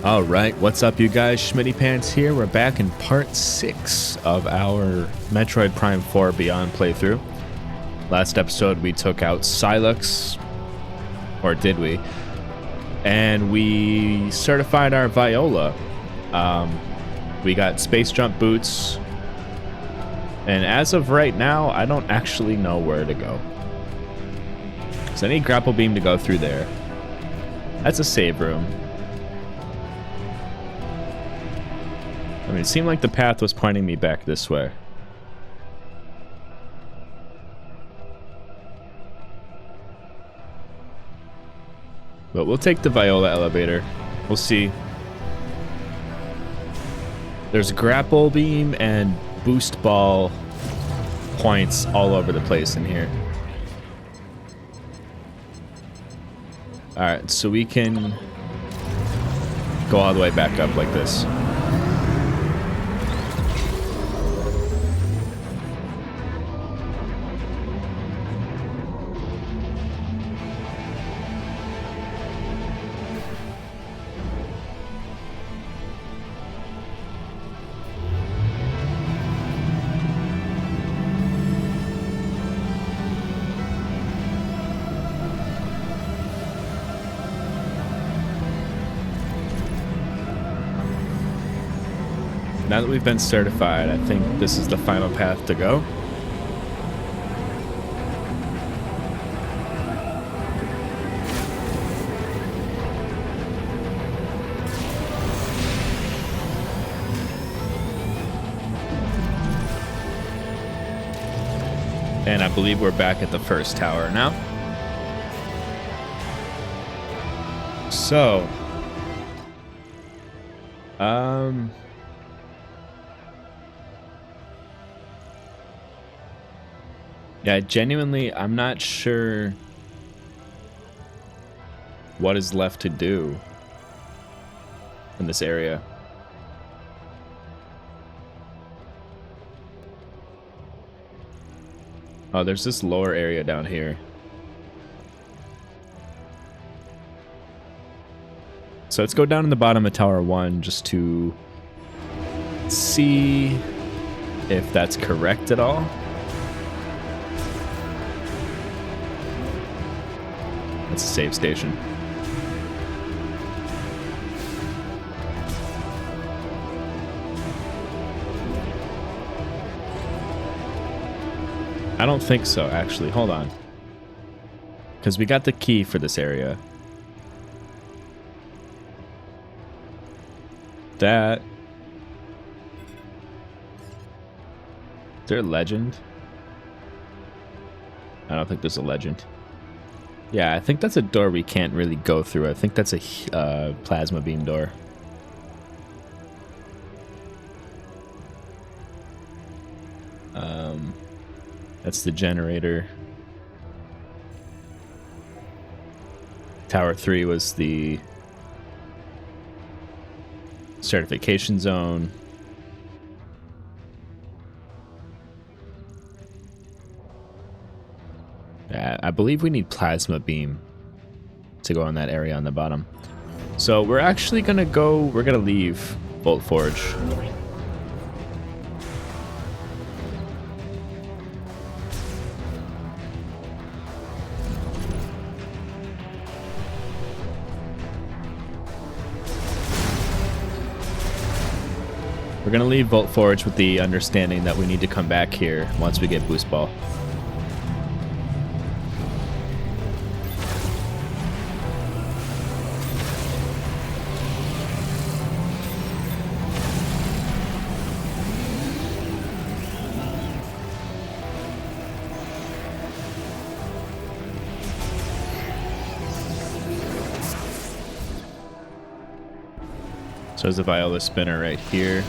All right, what's up, you guys? Schmitty Pants here. We're back in part 6 of our Metroid Prime 4 Beyond playthrough. Last episode, we took out Sylux, or did we? And we certified our Viola. We got space jump boots, and as of right now, I don't actually know where to go. So I need grapple beam to go through there. That's a save room. I mean, it seemed like the path was pointing me back this way. But we'll take the Viola elevator. We'll see. There's grapple beam and boost ball points all over the place in here. Alright, so we can go all the way back up like this. Now that we've been certified, I think this is the final path to go. And I believe we're back at the first tower now. So, yeah, genuinely, I'm not sure what is left to do in this area. Oh, there's this lower area down here. So let's go down in the bottom of Tower 1 just to see if that's correct at all. That's a save station. I don't think so, actually. Hold on. Because we got the key for this area. That... Is there a legend? I don't think there's a legend. Yeah, I think that's a door we can't really go through. I think that's a plasma beam door. That's the generator. Tower 3 was the certification zone. I believe we need plasma beam to go in that area on the bottom. So we're actually gonna go, we're gonna leave Volt Forge. We're gonna leave Volt Forge with the understanding that we need to come back here once we get Boost Ball. So there's a Viola spinner right here.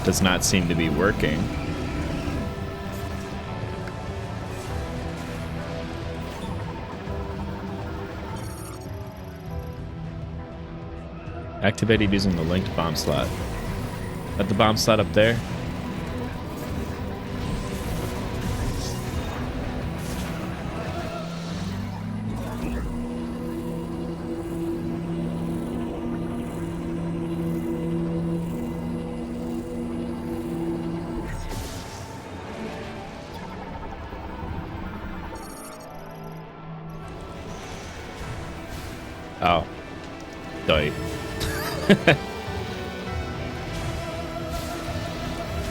Does not seem to be working. Activated using the linked bomb slot. At the bomb slot up there. Oh. Die.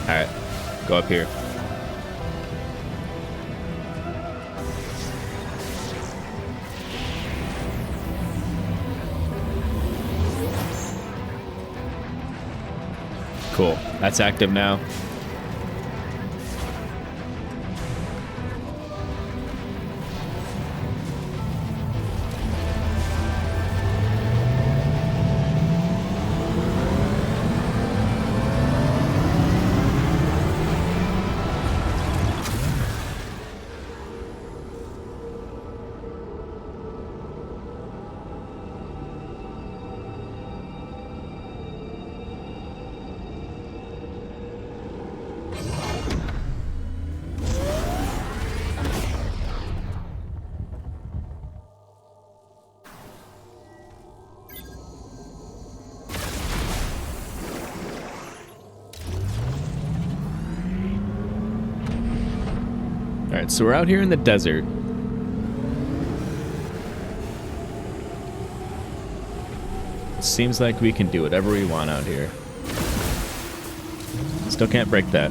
Alright. Go up here. Cool. That's active now. Alright, so we're out here in the desert. Seems like we can do whatever we want out here. Still can't break that.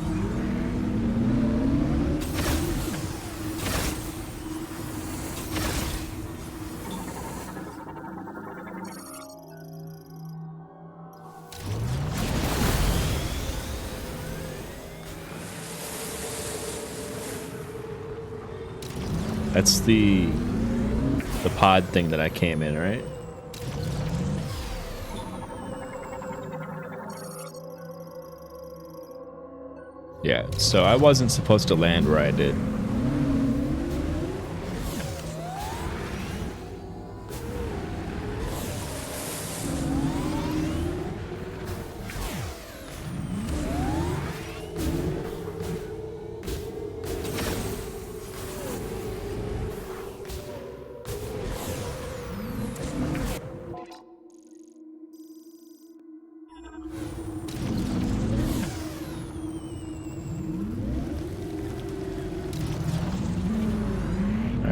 That's the pod thing that I came in, right? Yeah, so I wasn't supposed to land where I did.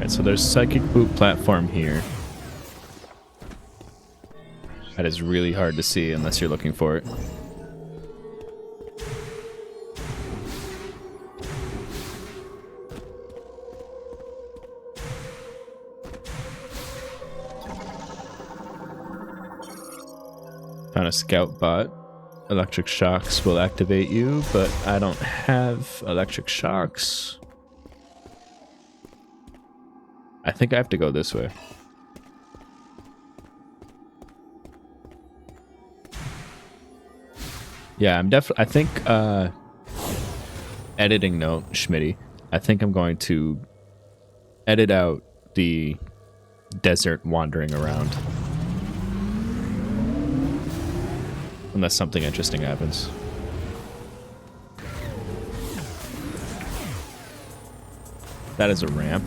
So there's psychic boot platform here. That is really hard to see unless you're looking for it. Found a scout bot. Electric shocks will activate you, but I don't have electric shocks. I think I have to go this way. Yeah, I think, editing note, Schmitty. I think I'm going to edit out the desert wandering around. Unless something interesting happens. That is a ramp.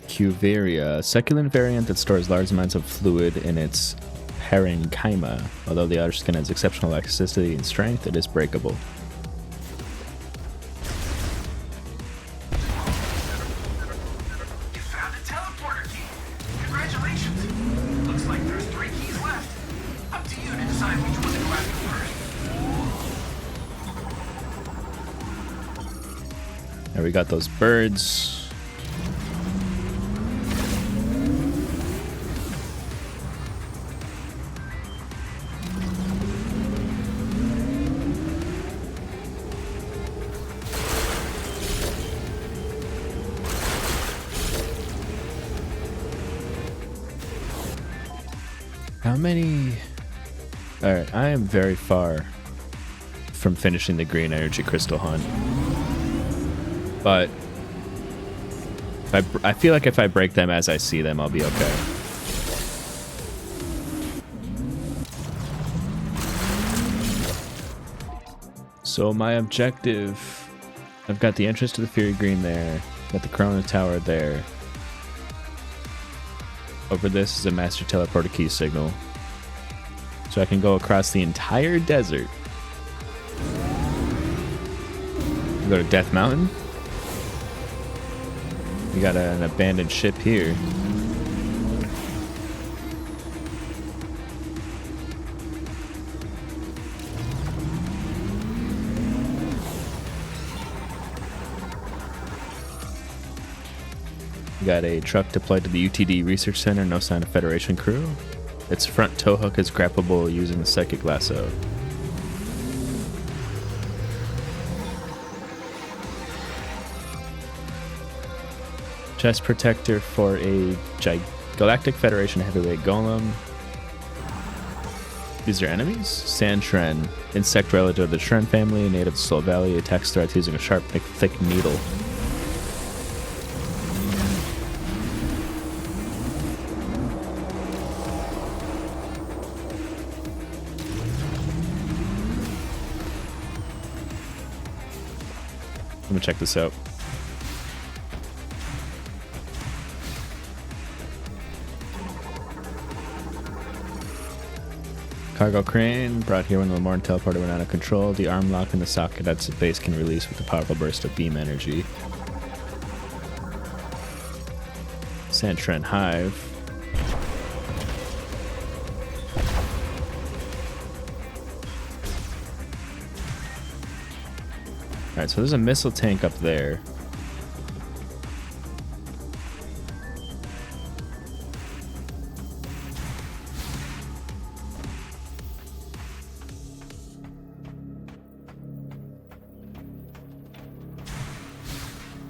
Cuveria, a succulent variant that stores large amounts of fluid in its parenchyma. Although the outer skin has exceptional elasticity and strength, it is breakable. You found a teleporter key. Congratulations. Looks like there's 3 keys left. Up to you to decide which one to go after first. There we got those birds. How many? Alright, I am very far from finishing the green energy crystal hunt. But I feel like if I break them as I see them, I'll be okay. So my objective, I've got the entrance to the Fury Green there. Got the Corona Tower there. Over this is a master teleporter key signal. So I can go across the entire desert. We go to Death Mountain. We got an abandoned ship here. We got a truck deployed to the UTD Research Center, no sign of Federation crew. Its front tow hook is grabbable using the Psychic Lasso. Chest protector for a Galactic Federation heavyweight golem. These are enemies. Sand Shren, insect relative of the Shren family, native to Soul Valley, attacks threats using a sharp, thick needle. Let me check this out. Cargo crane, brought here when the Lamorn teleporter went out of control. The arm lock in the socket at its base can release with a powerful burst of beam energy. Sand Shren Hive. Alright, so there's a missile tank up there.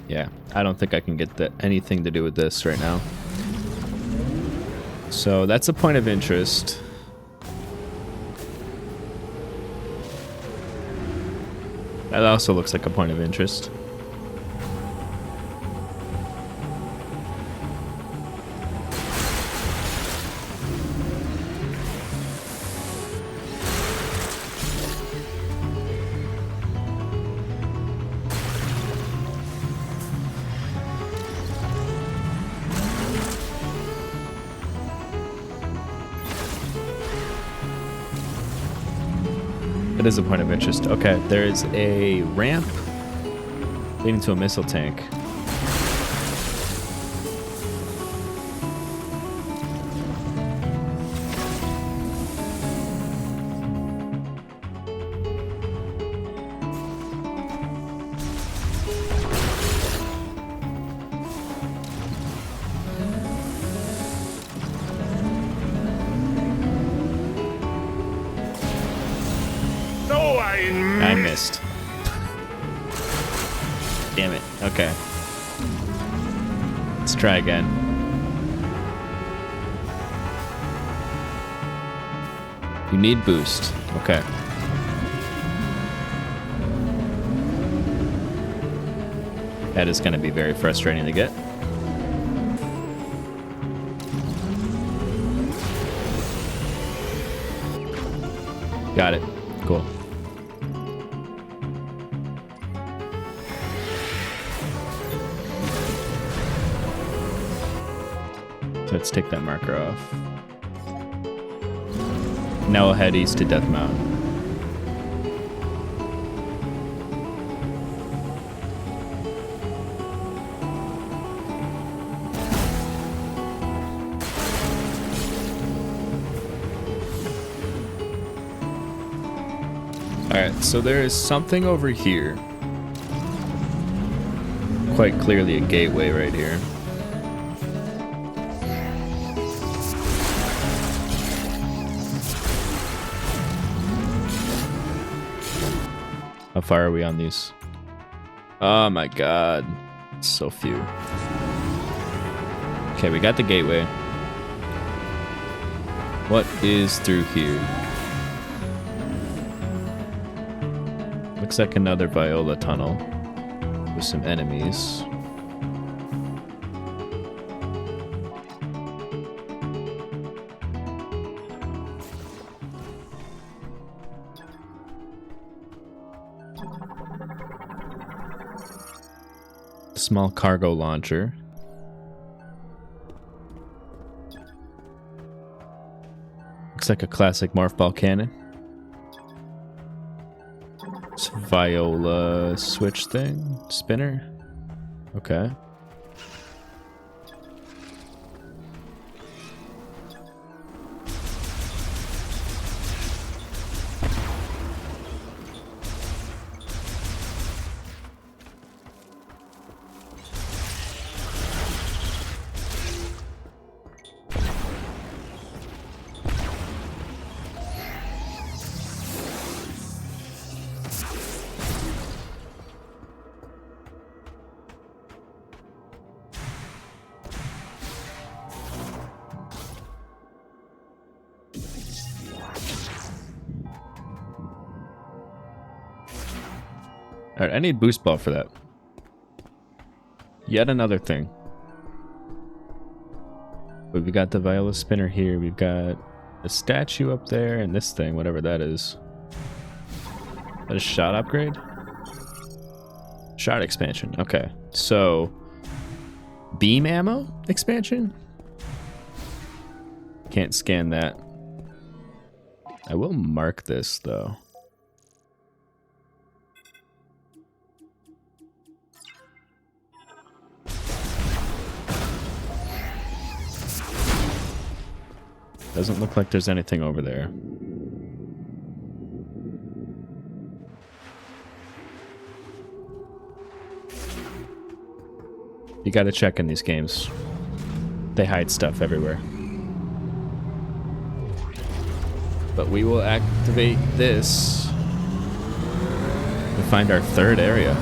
Yeah, I don't think I can get anything to do with this right now. So that's a point of interest. That also looks like a point of interest. It is a point of interest. Okay, there is a ramp leading to a missile tank. I missed. Damn it. Okay. Let's try again. You need boost. Okay. That is going to be very frustrating to get. Got it. Cool. So let's take that marker off. Now we'll head east to Death Mountain. Alright, so there is something over here. Quite clearly a gateway right here. How far are we on these? Oh my god. So few. Okay, we got the gateway. What is through here? Looks like another Viola tunnel with some enemies. Small cargo launcher. Looks like a classic morph ball cannon. It's viola switch thing. Spinner. Okay. Alright, I need boost ball for that. Yet another thing. But we got the viola spinner here. We've got a statue up there and this thing, whatever that is. Is that a shot upgrade? Shot expansion. Okay. So, beam ammo expansion? Can't scan that. I will mark this though. Doesn't look like there's anything over there. You gotta check in these games. They hide stuff everywhere. But we will activate this to find our third area.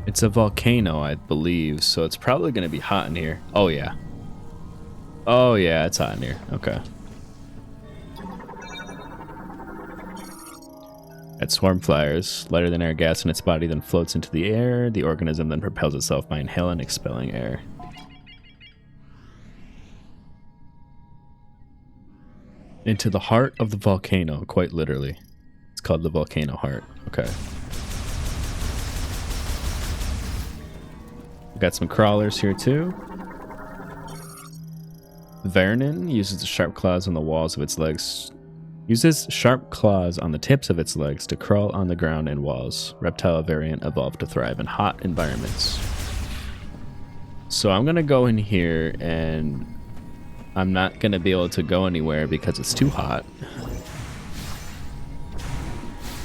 It's a volcano, I believe, so it's probably going to be hot in here. Oh, yeah. Oh, yeah, it's hot in here. Okay. At swarm flyers, lighter than air gas in its body then floats into the air. The organism then propels itself by inhaling and expelling air. Into the heart of the volcano, quite literally. It's called the volcano heart. Okay. Got some crawlers here too. Vernon uses the sharp claws on the walls of its legs. Uses sharp claws on the tips of its legs to crawl on the ground and walls. Reptile variant evolved to thrive in hot environments. So I'm gonna go in here and I'm not gonna be able to go anywhere because it's too hot.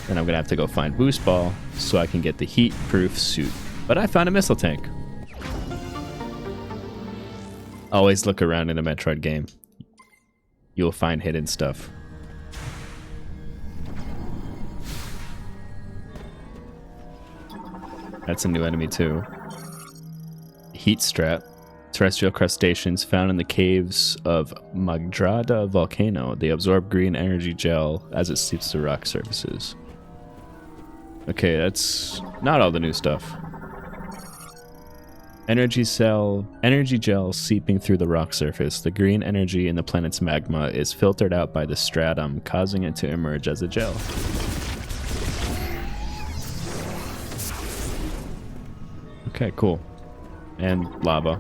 And I'm gonna have to go find boost ball so I can get the heat proof suit. But I found a missile tank. Always look around in a Metroid game. You'll find hidden stuff. That's a new enemy too. Heat strap. Terrestrial crustaceans found in the caves of Magdrada Volcano. They absorb green energy gel as it seeps through rock surfaces. Okay, that's not all the new stuff. Energy gel seeping through the rock surface. The green energy in the planet's magma is filtered out by the stratum, causing it to emerge as a gel. Okay, cool. And lava.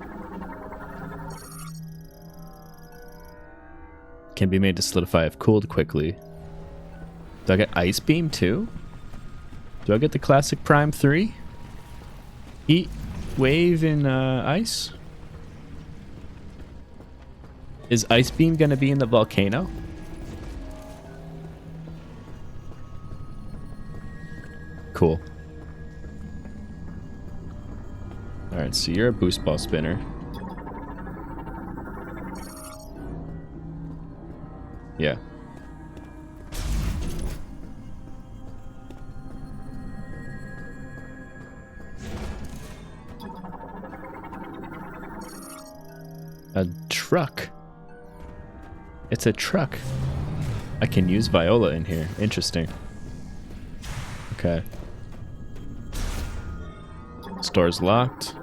Can be made to solidify if cooled quickly. Do I get Ice Beam too? Do I get the classic Prime 3? Heat Wave in ice? Is Ice Beam gonna be in the volcano? Cool. Alright, so you're a boost ball spinner. Yeah. A truck. It's a truck. I can use Viola in here. Interesting. Okay. This door's locked.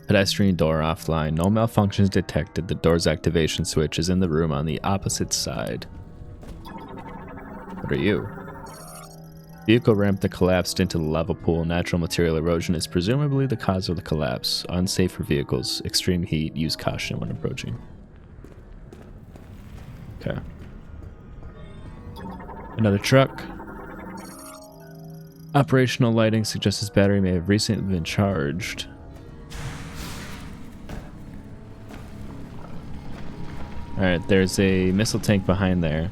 Pedestrian door offline. No malfunctions detected. The door's activation switch is in the room on the opposite side. What are you? Vehicle ramp that collapsed into the lava pool. Natural material erosion is presumably the cause of the collapse. Unsafe for vehicles. Extreme heat. Use caution when approaching. Okay. Another truck. Operational lighting suggests his battery may have recently been charged. Alright, there's a missile tank behind there.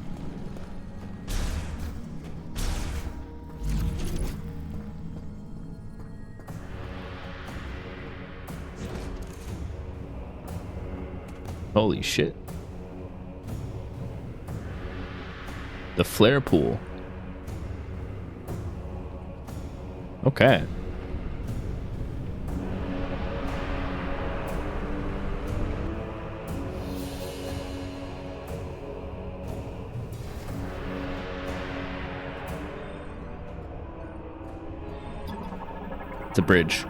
Holy shit. The flare pool. Okay. It's a bridge.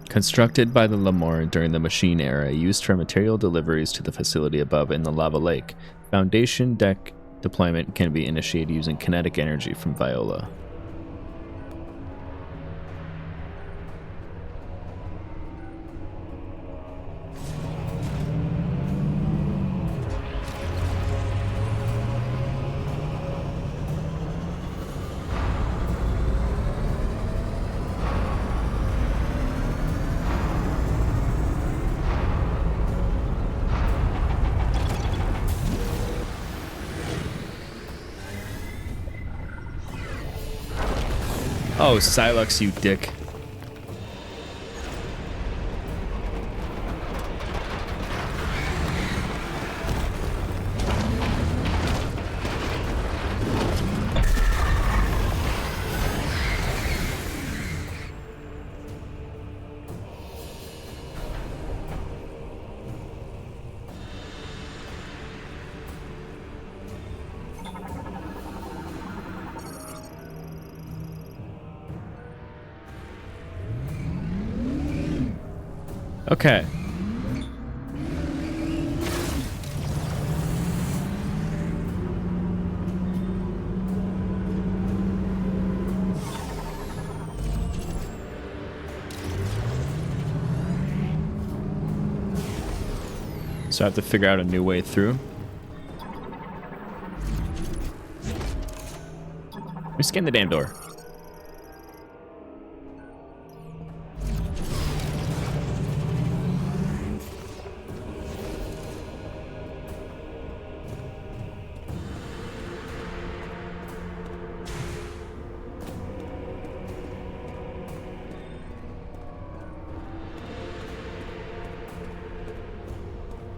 Constructed by the Lamorn during the machine era, used for material deliveries to the facility above in the lava lake. Foundation deck deployment can be initiated using kinetic energy from Viola. Oh, Sylux, you dick. Okay. So I have to figure out a new way through. Let me scan the damn door.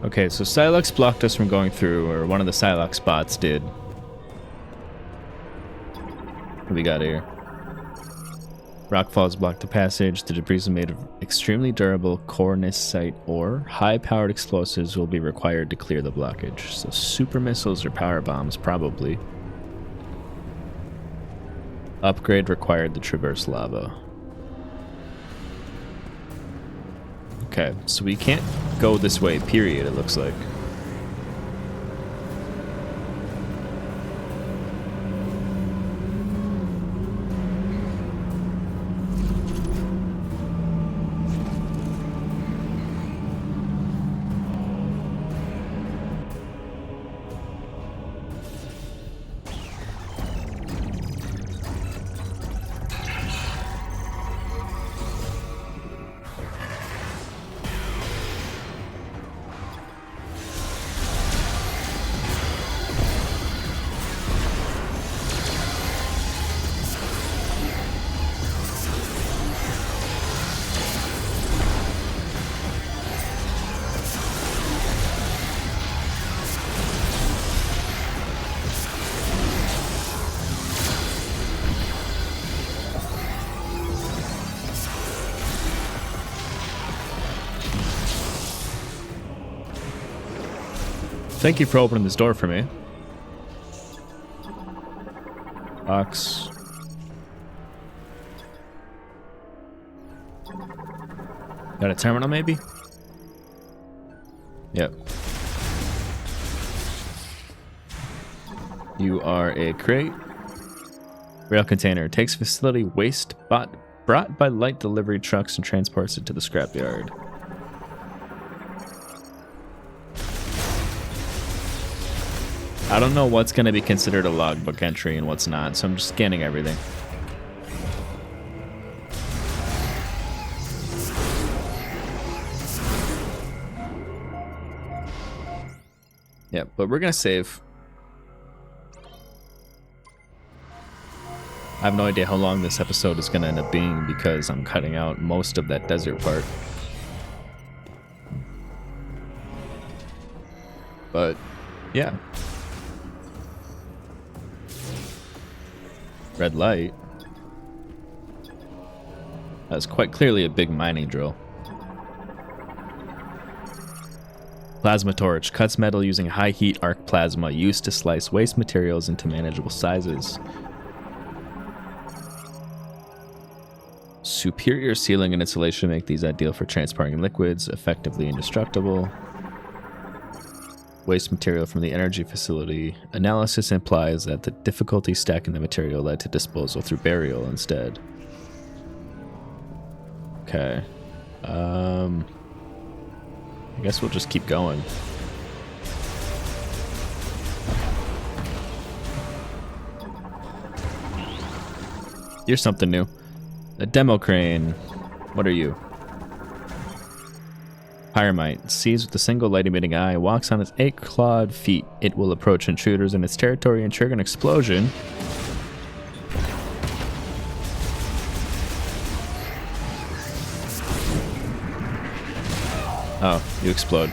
Okay, so Sylux blocked us from going through, or one of the Sylux bots did. What do we got here? Rockfalls blocked the passage. The debris is made of extremely durable cornicite ore. High-powered explosives will be required to clear the blockage. So super missiles or power bombs, probably. Upgrade required to traverse lava. Okay, so we can't go this way, period, it looks like. Thank you for opening this door for me. box. Got a terminal maybe? Yep. You are a crate. Rail container. Takes facility waste brought by light delivery trucks and transports it to the scrapyard. I don't know what's going to be considered a logbook entry and what's not, so I'm just scanning everything. Yeah, but we're going to save. I have no idea how long this episode is going to end up being because I'm cutting out most of that desert part. But, yeah. Red light. That's quite clearly a big mining drill. Plasma torch. Cuts metal using high heat arc plasma used to slice waste materials into manageable sizes. Superior sealing and insulation make these ideal for transporting liquids, effectively indestructible. Waste material from the energy facility. Analysis implies that the difficulty stacking the material led to disposal through burial instead. Okay. I guess we'll just keep going. Here's something new. A demo crane. What are you? Pyromite. Sees with a single light-emitting eye. Walks on its 8-clawed feet. It will approach intruders in its territory and trigger an explosion. Oh, you explode.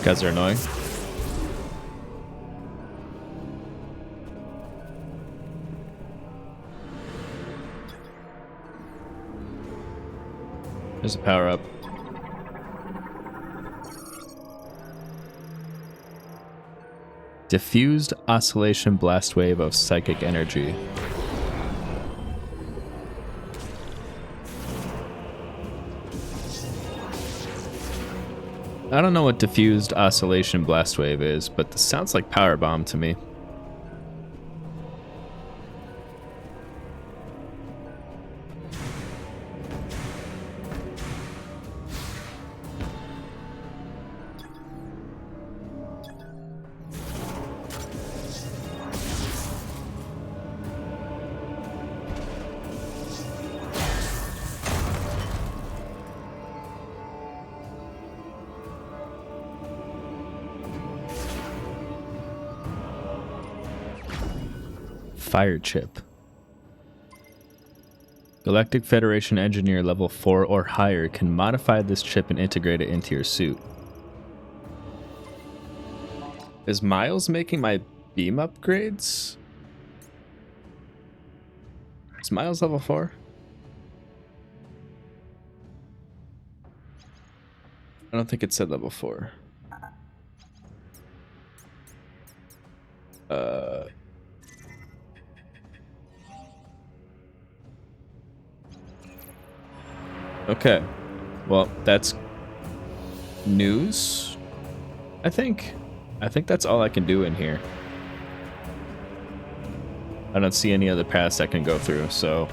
Guys are annoying. There's a power up. Diffused oscillation blast wave of psychic energy. I don't know what diffused oscillation blast wave is, but this sounds like power bomb to me. Fire chip. Galactic Federation Engineer level 4 or higher can modify this chip and integrate it into your suit. Is Miles making my beam upgrades? Is Miles level 4? I don't think it said level 4. Okay, well, that's news, I think. I think that's all I can do in here. I don't see any other paths I can go through, so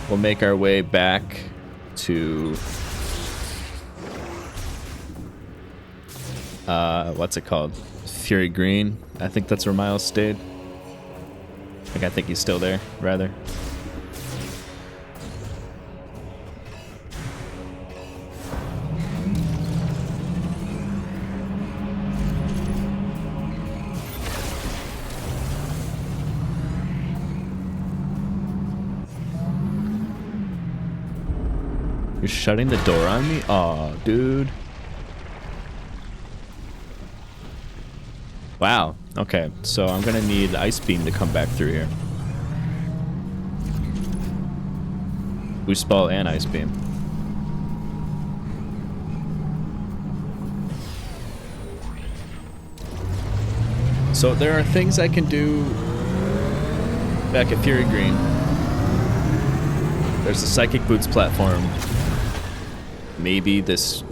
we'll make our way back to... what's it called? Fury Green. I think that's where Miles stayed. I think he's still there, rather. You're shutting the door on me? Aw, dude. Wow. Okay, so I'm gonna need Ice Beam to come back through here. Boost Ball and Ice Beam. So there are things I can do back at Fury Green. There's a Psychic Boots platform. Maybe this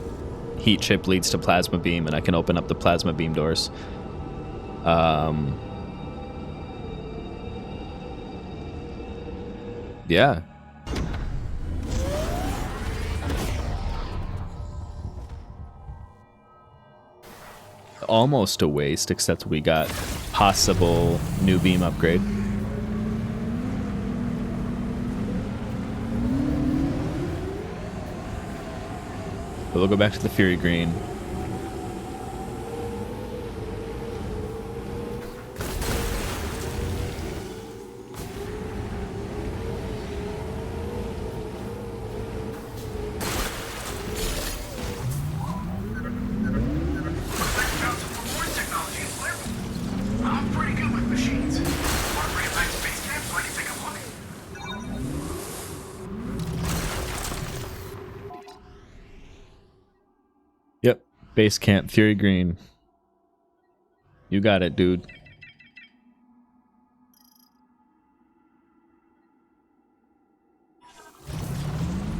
heat chip leads to Plasma Beam and I can open up the Plasma Beam doors. Yeah. Almost a waste, except we got possible new beam upgrade. But we'll go back to the Fury Green. Yep, base camp, Fury Green. You got it, dude.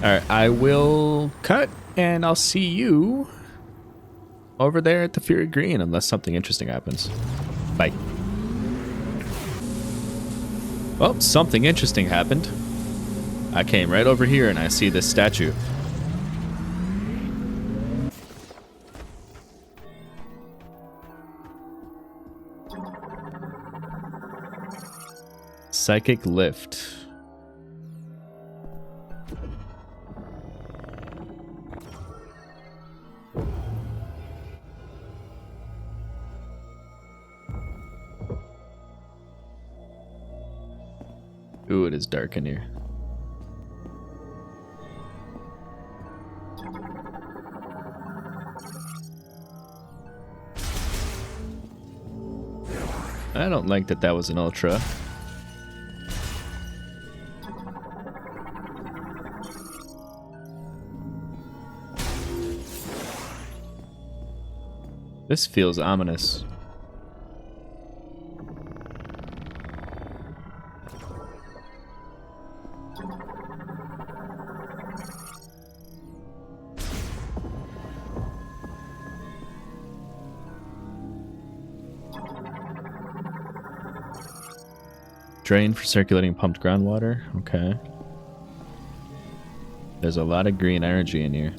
Alright, I will cut, and I'll see you over there at the Fury Green, unless something interesting happens. Bye. Well, something interesting happened. I came right over here, and I see this statue. Psychic Lift. Ooh, it is dark in here. I don't like that that was an ultra. This feels ominous. Drain for circulating pumped groundwater. Okay. There's a lot of green energy in here.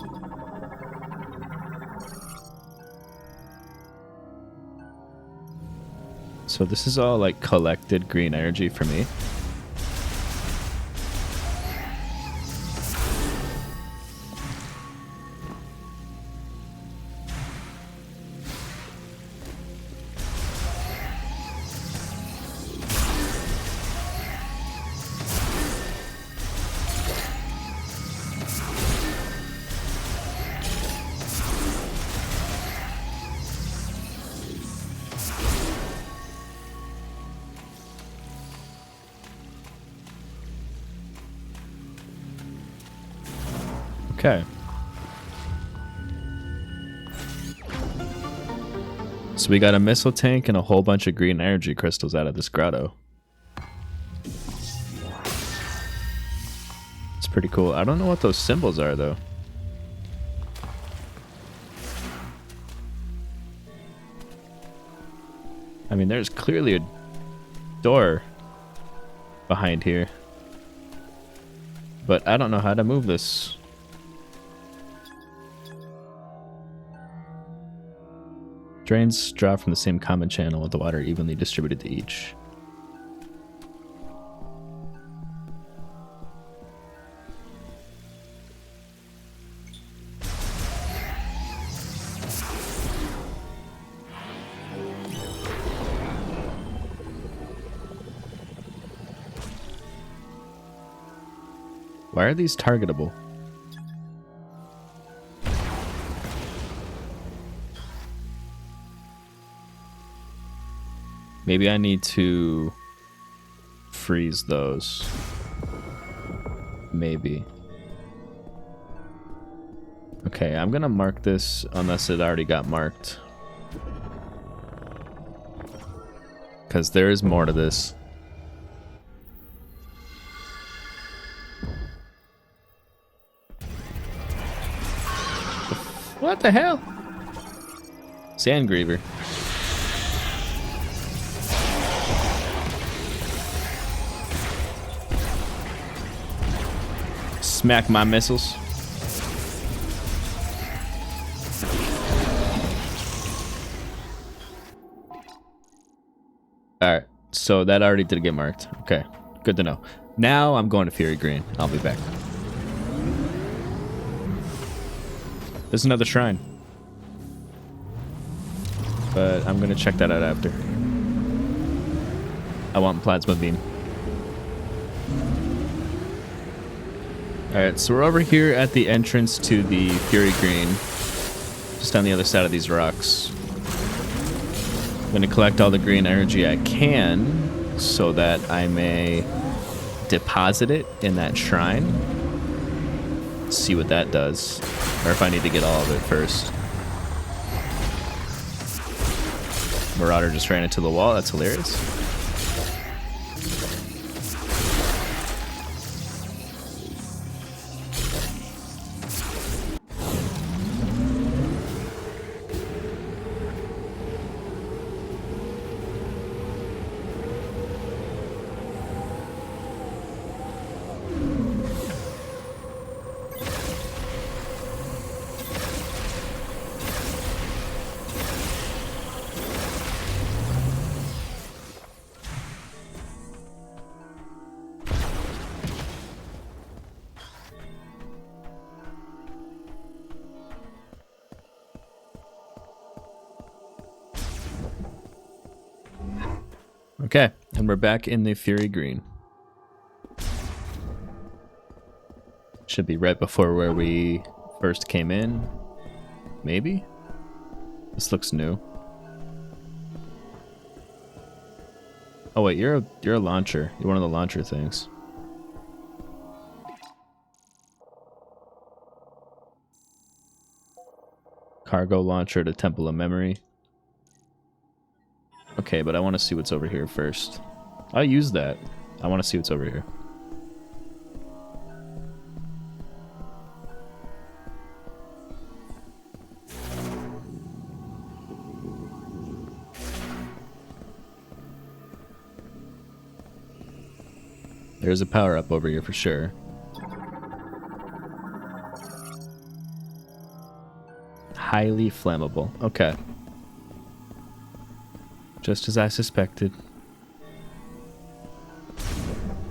So this is all like collected green energy for me. Okay. So we got a missile tank and a whole bunch of green energy crystals out of this grotto. It's pretty cool. I don't know what those symbols are, though. I mean, there's clearly a door behind here. But I don't know how to move this. Drains draw from the same common channel with the water evenly distributed to each. Why are these targetable? Maybe I need to freeze those. Maybe. Okay, I'm gonna mark this unless it already got marked. Because there is more to this. What the hell? Sandgriever. Smack my missiles. Alright, so that already did get marked. Okay, good to know. Now I'm going to Fury Green. I'll be back. There's another shrine. But I'm going to check that out after. I want Plasma Beam. Alright, so we're over here at the entrance to the Fury Green. Just on the other side of these rocks. I'm going to collect all the green energy I can so that I may deposit it in that shrine. See what that does. Or if I need to get all of it first. Marauder just ran into the wall. That's hilarious. Okay, and we're back in the Fury Green. Should be right before where we first came in. Maybe? This looks new. Oh wait, you're a launcher. You're one of the launcher things. Cargo launcher to Temple of Memory. Okay, but I want to see what's over here first. I'll use that. I want to see what's over here. There's a power-up over here for sure. Highly flammable. Okay. Just as I suspected.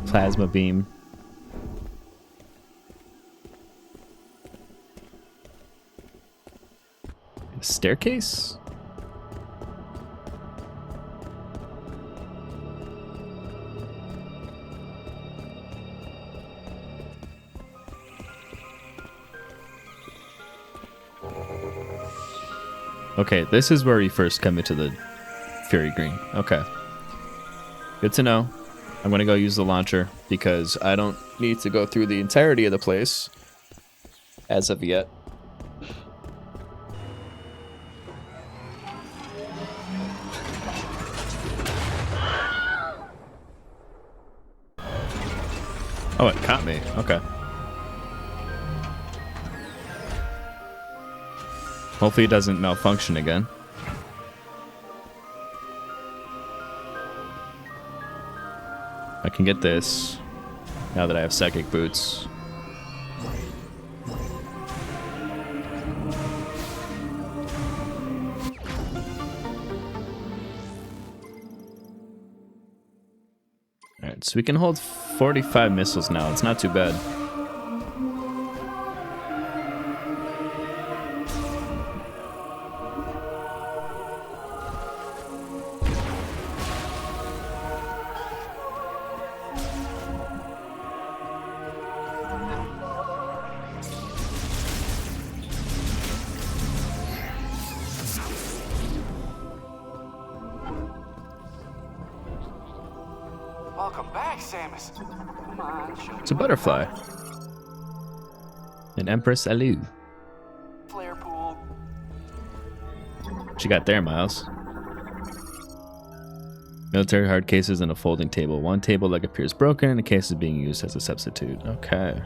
Plasma beam. A staircase? Okay, this is where we first come into the Fury Green. Okay. Good to know. I'm going to go use the launcher because I don't need to go through the entirety of the place as of yet. Oh, it caught me. Okay. Hopefully it doesn't malfunction again. I can get this now that I have psychic boots. Alright, so we can hold 45 missiles now. It's not too bad. Welcome back, Samus. Come on, show me. It's a butterfly. An Empress Alu. Flare pool. What you got there, Miles? Military hard cases and a folding table. One table leg appears broken and the case is being used as a substitute. Okay.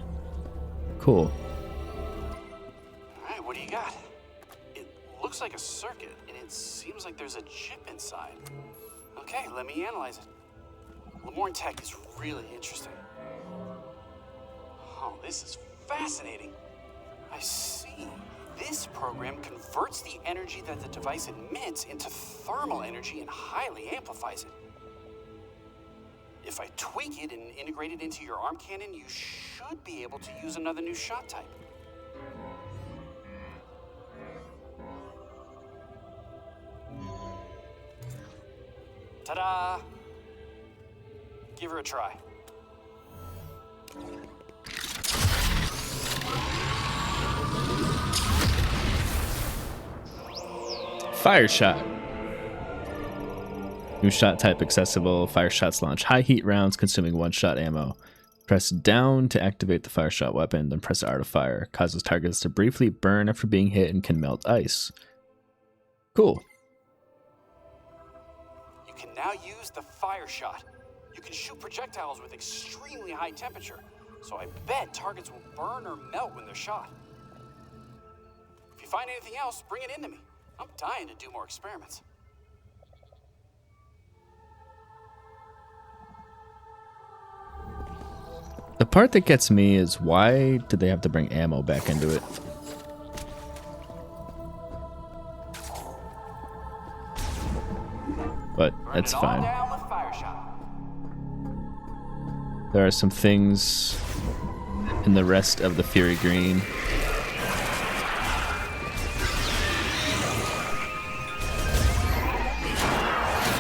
Cool. Alright, what do you got? It looks like a circuit, and it seems like there's a chip inside. Okay, let me analyze it. Lamorn tech is really interesting. Oh, this is fascinating. I see. This program converts the energy that the device emits into thermal energy and highly amplifies it. If I tweak it and integrate it into your arm cannon, you should be able to use another new shot type. Ta-da! Give her a try. Fire shot. New shot type accessible. Fire shots launch high heat rounds consuming one shot ammo. Press down to activate the fire shot weapon, then press R to fire. Causes targets to briefly burn after being hit and can melt ice. Cool. You can now use the fire shot. You can shoot projectiles with extremely high temperature, so I bet targets will burn or melt when they're shot. If you find anything else, bring it into me. I'm dying to do more experiments. The part that gets me is why did they have to bring ammo back into it? But that's fine. There are some things in the rest of the Fury Green.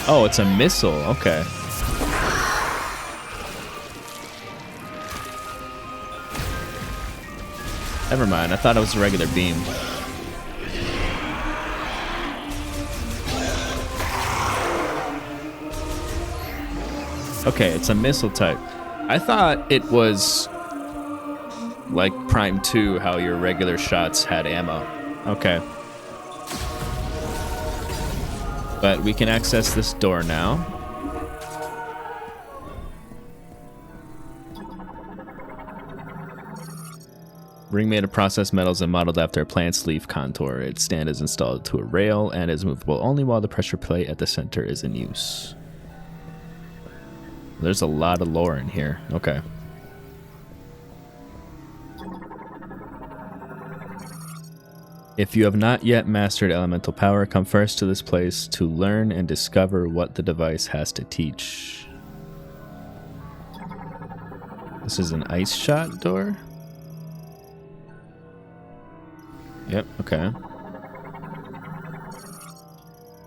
Oh, it's a missile. Okay. Never mind. I thought it was a regular beam. Okay, it's a missile type. I thought it was like Prime 2, how your regular shots had ammo. Okay. But we can access this door now. Ring made of processed metals and modeled after a plant's leaf contour. Its stand is installed to a rail and is movable only while the pressure plate at the center is in use. There's a lot of lore in here. Okay. If you have not yet mastered elemental power, come first to this place to learn and discover what the device has to teach. This is an ice shot door? Yep, okay.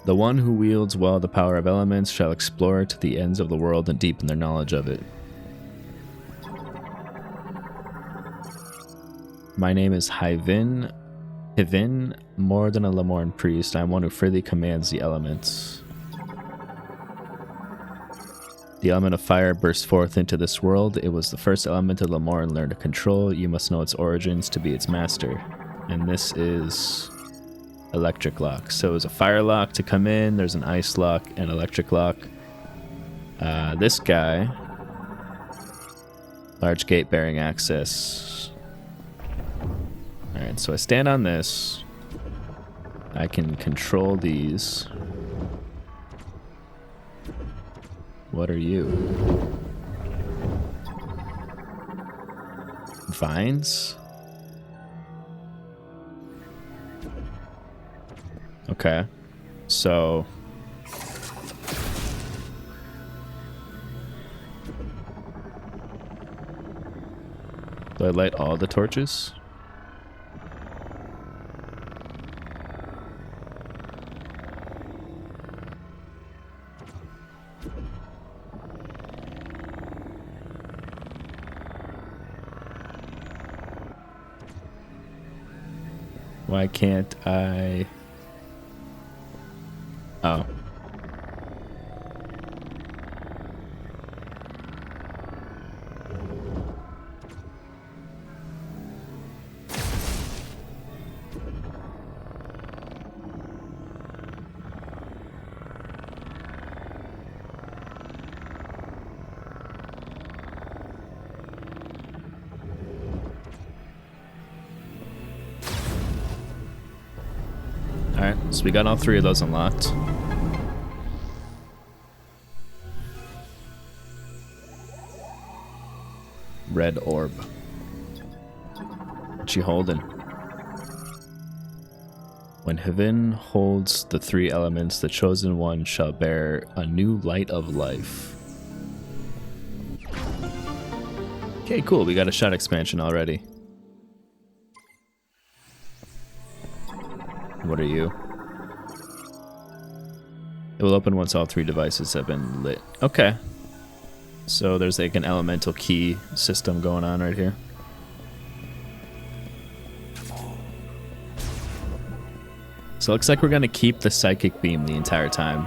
The one who wields well the power of elements shall explore to the ends of the world and deepen their knowledge of it. My name is Hyvin, more than a Lamorn priest. I am one who freely commands the elements. The element of fire burst forth into this world. It was the first element that Lamorn learned to control. You must know its origins to be its master. And this is electric lock. So it's a fire lock to come in. There's an ice lock and electric lock. This guy, large gate bearing access. All right, so I stand on this. I can control these. What are you? Vines? Okay, so do I light all the torches? Why can't I? Oh. So we got all 3 of those unlocked. Red orb. What you holding? When heaven holds the 3 elements, the chosen one shall bear a new light of life. Okay, cool. We got a shot expansion already. What are you? It will open once all 3 devices have been lit. Okay. So there's like an elemental key system going on right here. So it looks like we're going to keep the psychic beam the entire time.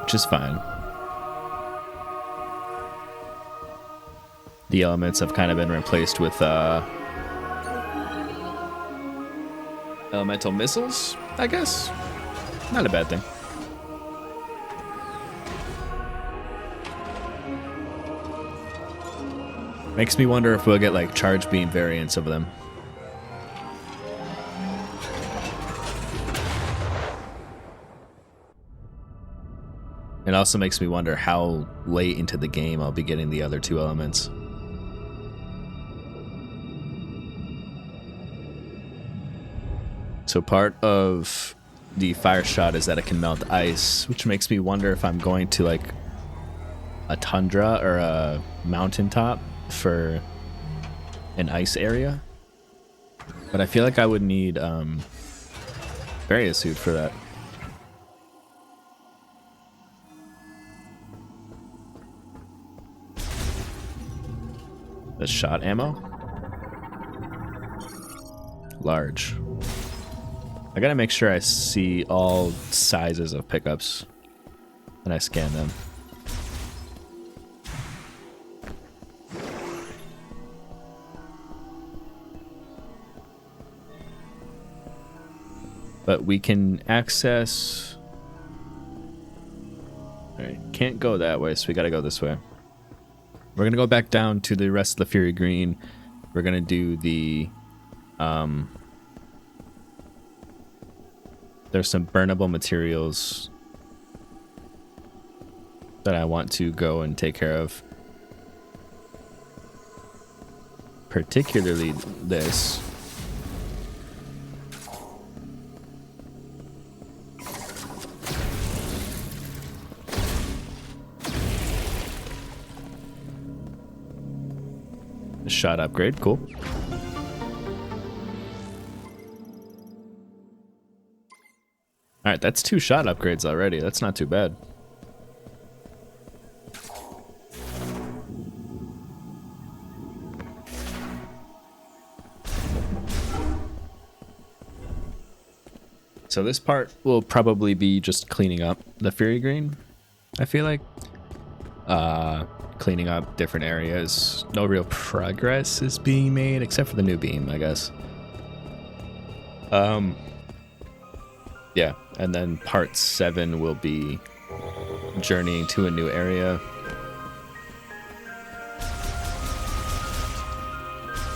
Which is fine. The elements have kind of been replaced with elemental missiles, I guess. Not a bad thing. Makes me wonder if we'll get like charge beam variants of them. It also makes me wonder how late into the game I'll be getting the other 2 elements. So part of the fire shot is that it can melt ice, which makes me wonder if I'm going to like a tundra or a mountaintop for an ice area. But I feel like I would need barrier suit for that. The shot ammo? Large. I gotta make sure I see all sizes of pickups when I scan them. But we can access... Alright, can't go that way, so we gotta go this way. We're gonna go back down to the rest of the Fury Green. We're gonna do the... There's some burnable materials that I want to go and take care of. Particularly this. The shot upgrade, cool. Alright, that's 2 shot upgrades already. That's not too bad. So this part will probably be just cleaning up the Fury Green, I feel like. Cleaning up different areas. No real progress is being made, except for the new beam, I guess. Yeah, and then part 7 will be journeying to a new area.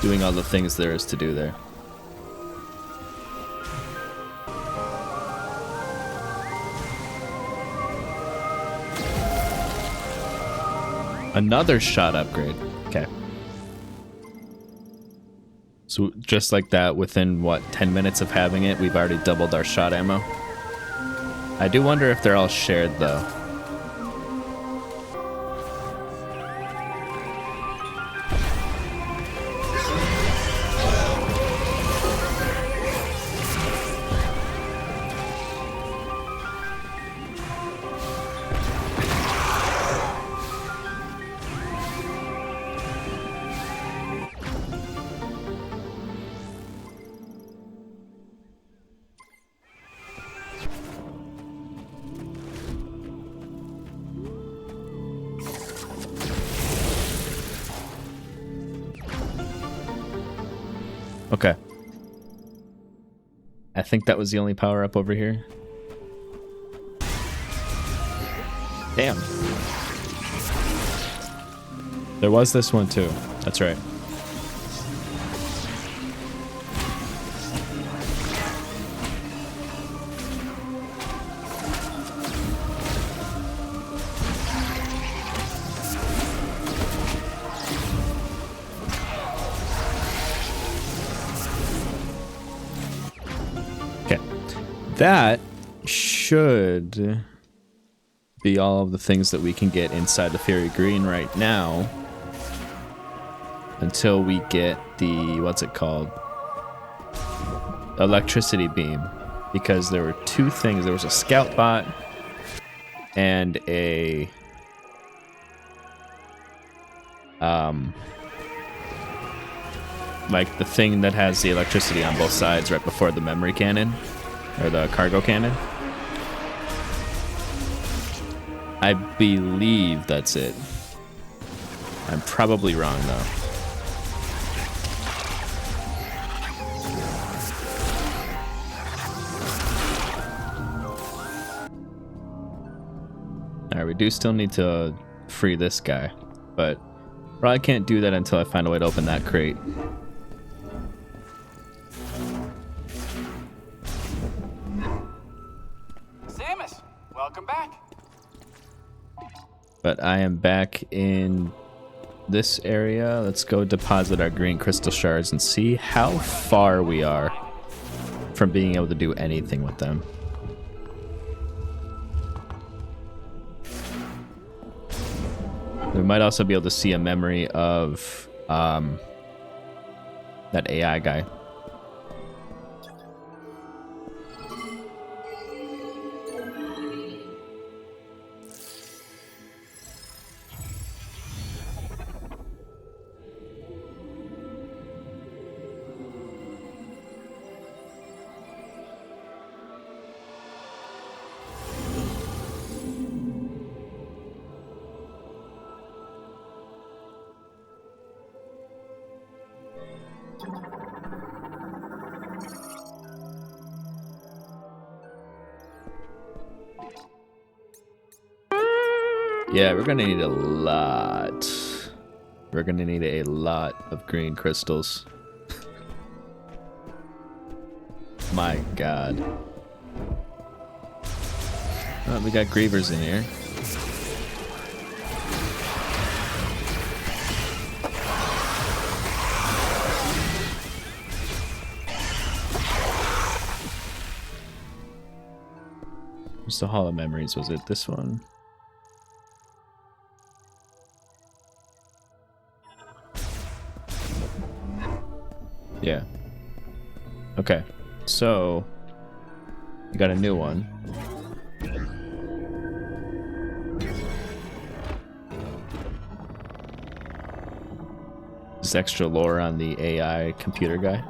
Doing all the things there is to do there. Another shot upgrade. Okay. So just like that, within what, 10 minutes of having it, we've already doubled our shot ammo. I do wonder if they're all shared though. Okay. I think that was the only power up over here. Damn. There was this one too. That's right. that should be all of the things that we can get inside the Fairy Green right now. Until we get the, what's it called? Electricity beam. Because there were two things. There was a scout bot and a like the thing that has the electricity on both sides right before the memory cannon or the cargo cannon. I believe that's it. I'm probably wrong though. Alright, we do still need to free this guy, but probably can't do that until I find a way to open that crate. Samus, welcome back. But I am back in this area. Let's go deposit our green crystal shards and see how far we are from being able to do anything with them. We might also be able to see a memory of that AI guy. Yeah, we're gonna need a lot. We're gonna need a lot of green crystals. My god. Oh, we got grievers in here. What's the Hall of Memories? Was it this one? Yeah. Okay. So we got a new one. This extra lore on the AI computer guy.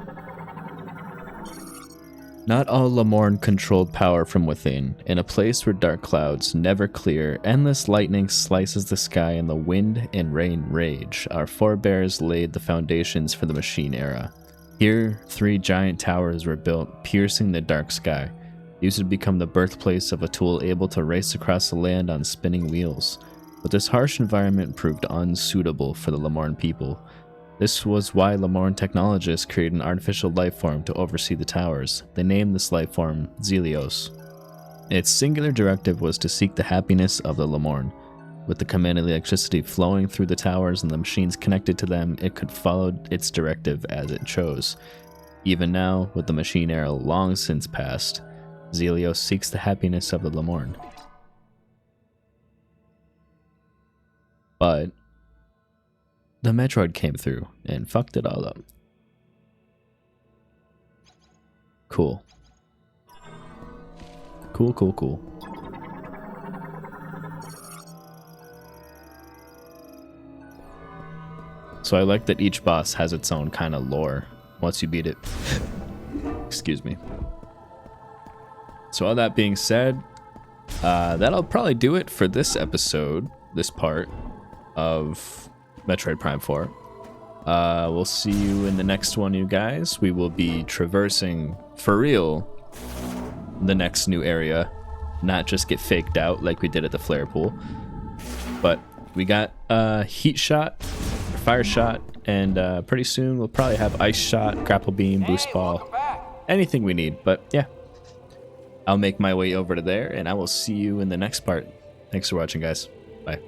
Not all Lamorn controlled power from within. In a place where dark clouds never clear, endless lightning slices the sky and the wind and rain rage, our forebears laid the foundations for the machine era. Here, 3 giant towers were built, piercing the dark sky. These would become the birthplace of a tool able to race across the land on spinning wheels. But this harsh environment proved unsuitable for the Lamorn people. This was why Lamorn technologists created an artificial life form to oversee the towers. They named this life form Sylux. Its singular directive was to seek the happiness of the Lamorn. With the command of the electricity flowing through the towers and the machines connected to them, it could follow its directive as it chose. Even now, with the machine era long since past, Sylux seeks the happiness of the Lamorn. But the Metroid came through and fucked it all up. Cool. Cool, cool, cool. So I like that each boss has its own kind of lore once you beat it. Excuse me. So all that being said, that'll probably do it for this episode, this part of Metroid Prime 4. We'll see you in the next one, you guys. We will be traversing, for real, the next new area. Not just get faked out like we did at the flare pool. But we got heat shot, fire shot, and pretty soon we'll probably have ice shot, grapple beam, boost ball, anything we need. But yeah, I'll make my way over to there, and I will see you in the next part. Thanks for watching, guys. Bye.